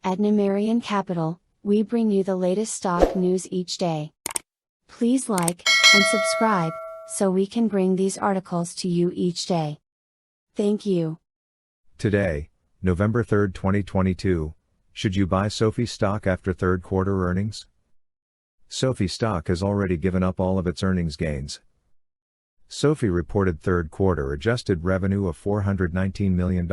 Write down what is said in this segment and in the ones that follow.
At Numerian Capital, we bring you the latest stock news each day. Please like and subscribe so we can bring these articles to you each day. Thank you. Today, November 3, 2022, should you buy SOFI stock after third quarter earnings? SOFI stock has already given up all of its earnings gains. SOFI reported third quarter adjusted revenue of $419 million,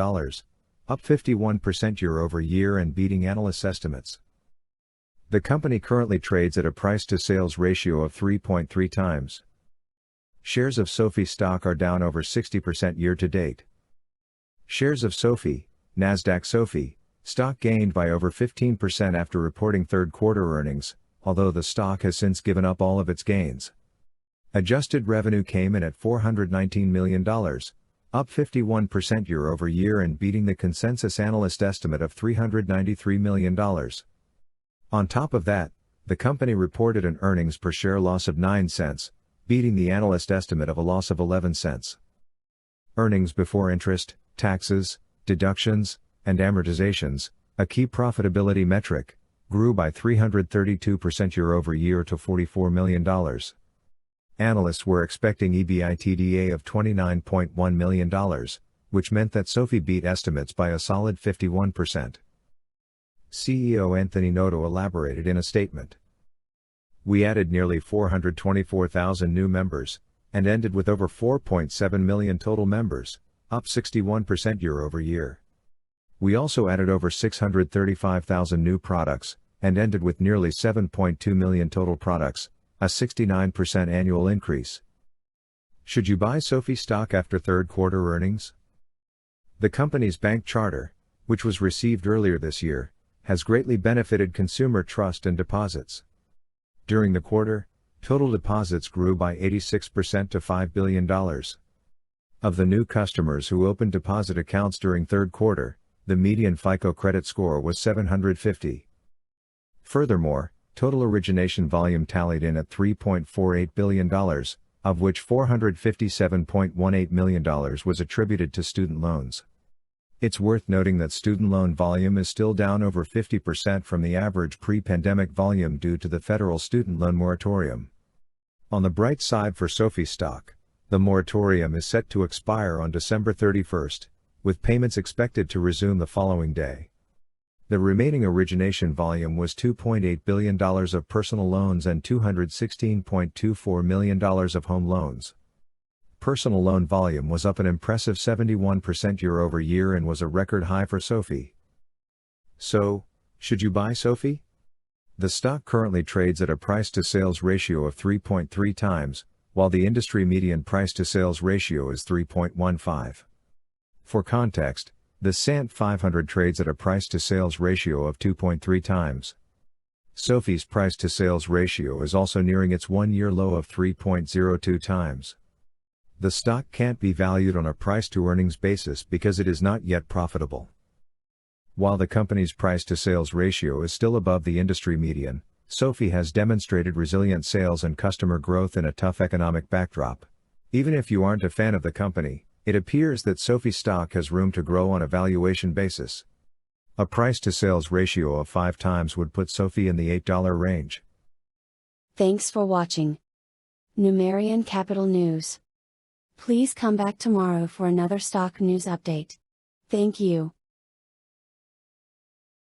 up 51% year-over-year and beating analysts' estimates. The company currently trades at a price-to-sales ratio of 3.3 times. Shares of SOFI stock are down over 60% year-to-date. Shares of SOFI, Nasdaq SOFI, stock gained by over 15% after reporting third quarter earnings, although the stock has since given up all of its gains. Adjusted revenue came in at $419 million, up 51% year-over-year and beating the consensus analyst estimate of $393 million. On top of that, the company reported an earnings per share loss of 9 cents, beating the analyst estimate of a loss of 11 cents. Earnings before interest, taxes, deductions, and amortizations, a key profitability metric, grew by 332% year-over-year to $44 million. Analysts were expecting EBITDA of $29.1 million, which meant that SOFI beat estimates by a solid 51%. CEO Anthony Noto elaborated in a statement. We added nearly 424,000 new members, and ended with over 4.7 million total members, up 61% year-over-year. We also added over 635,000 new products, and ended with nearly 7.2 million total products, a 69% annual increase. Should you buy SOFI stock after third quarter earnings? The company's bank charter, which was received earlier this year, has greatly benefited consumer trust and deposits. During the quarter, total deposits grew by 86% to $5 billion. Of the new customers who opened deposit accounts during third quarter, the median FICO credit score was 750. Furthermore, total origination volume tallied in at $3.48 billion, of which $457.18 million was attributed to student loans. It's worth noting that student loan volume is still down over 50% from the average pre-pandemic volume due to the federal student loan moratorium. On the bright side for SOFI stock, the moratorium is set to expire on December 31st, with payments expected to resume the following day. The remaining origination volume was $2.8 billion of personal loans and $216.24 million of home loans. Personal loan volume was up an impressive 71% year-over-year and was a record high for SOFI. So, should you buy SOFI? The stock currently trades at a price-to-sales ratio of 3.3 times, while the industry median price-to-sales ratio is 3.15. For context, the Sant 500 trades at a price-to-sales ratio of 2.3 times. SOFI's price-to-sales ratio is also nearing its one-year low of 3.02 times. The stock can't be valued on a price-to-earnings basis because it is not yet profitable. While the company's price-to-sales ratio is still above the industry median, SOFI has demonstrated resilient sales and customer growth in a tough economic backdrop. Even if you aren't a fan of the company, it appears that SOFI stock has room to grow on a valuation basis. A price-to-sales ratio of 5 times would put SOFI in the $8 range. Thanks for watching Numerian Capital News. Please come back tomorrow for another stock news update. Thank you.